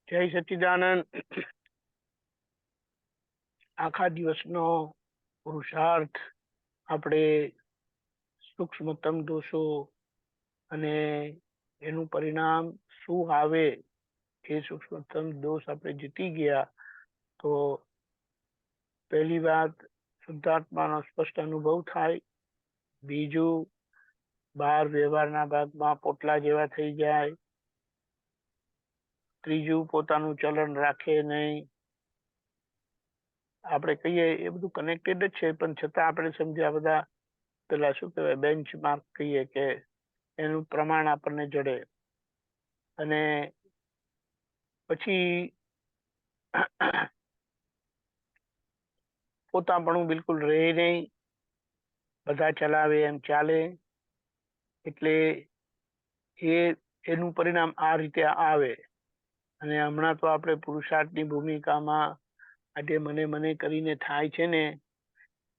જય સચ્ચિદાનંદ. આખા દિવસનો પુરુષાર્થ આપણે સૂક્ષ્મતમ દોષો અને એનું પરિણામ શું આવે એ સૂક્ષ્મતમ દોષ આપણે જીતી ગયા તો પહેલી વાત શુદ્ધાત્માનો સ્પષ્ટ અનુભવ થાય. બીજું, બહાર વ્યવહારના ભાગમાં પોટલા જેવા થઈ જાય. ત્રીજું, પોતાનું ચલણ રાખે નહીં. આપણે કહીએ એ બધું કનેક્ટેડ જ છે, પણ છતાં આપણે સમજ્યા બધા પેલા શું કહેવાય બેન્ચમાર્ક કહીએ કે એનું પ્રમાણ આપણને જડે. અને પછી પોતાપણું બિલકુલ રહે નહીં, બધા ચલાવે એમ ચાલે. એટલે એનું પરિણામ આ રીતે આવે. અને હમણાં તો આપણે પુરુષાર્થની ભૂમિકામાં આજે મને મને કરીને થાય છે ને,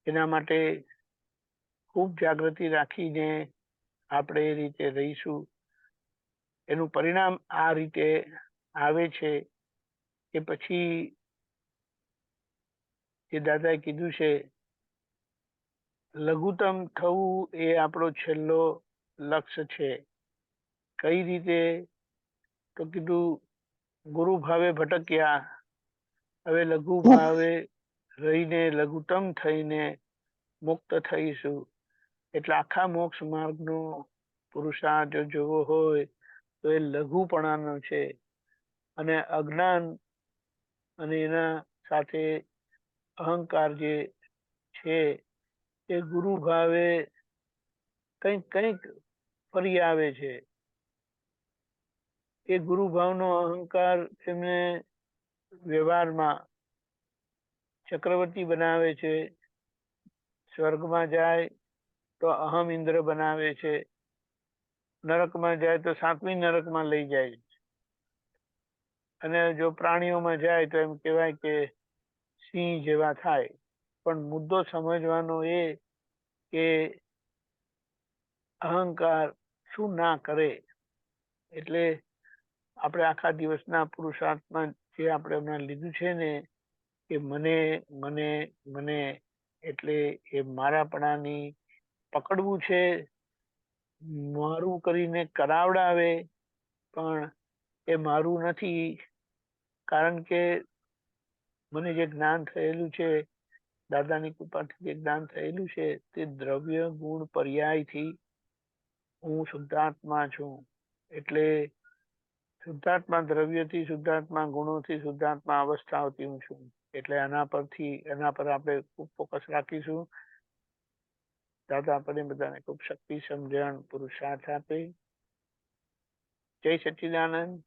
એના માટે ખૂબ જાગૃતિ રાખીને આપણે એ રીતે રહીશું. એનું પરિણામ આ રીતે આવે છે કે પછી જે દાદાએ કીધું છે લઘુત્તમ થવું એ આપણો છેલ્લો લક્ષ્ય છે. કઈ રીતે? તો કીધું ગુરુ ભાવે ભટક્યા, હવે લઘુ ભાવે રહીને લઘુત્તમ થઈને મુક્ત થઈશું. એટલે આખા મોક્ષ માર્ગનો પુરુષાર્થ જો જોવો હોય તો એ લઘુપણાનો છે. અને અજ્ઞાન અને એના સાથે અહંકાર જે છે એ ગુરુ ભાવે કંઈક કંઈક ફરી આવે છે. એ ગુરુ ભાવનો અહંકાર એમને વ્યવહારમાં ચક્રવર્તી બનાવે છે. સ્વર્ગમાં જાય તો અહમ ઇન્દ્ર બનાવે છે. નરકમાં જાય તો સાતમી નરકમાં લઈ જાય. અને જો પ્રાણીઓમાં જાય તો એમ કહેવાય કે સિંહ જેવા થાય. પણ મુદ્દો સમજવાનો એ કે અહંકાર શું ના કરે. એટલે આપણે આખા દિવસના પુરુષાર્થમાં જે આપણે હમણાં લીધું છે ને કે મને મને મને, એટલે એ મારાપણાની પકડવું છે. મારું કરીને કરાવડાવે પણ એ મારું નથી. કારણ કે મને જે જ્ઞાન થયેલું છે, દાદાની કૃપાથી જે જ્ઞાન થયેલું છે, તે દ્રવ્ય ગુણ પર્યાયથી હું શુદ્ધાત્મા છું. એટલે શુદ્ધાત્મા દ્રવ્યથી, શુદ્ધાત્મા ગુણોથી, શુદ્ધાત્મા અવસ્થાઓથી હું છું. એટલે એના પર આપણે ખૂબ ફોકસ રાખીશું. દાદા આપણને બધાને ખૂબ શક્તિ, સમજણ, પુરુષાર્થ આપે. જય સચ્ચિદાનંદ.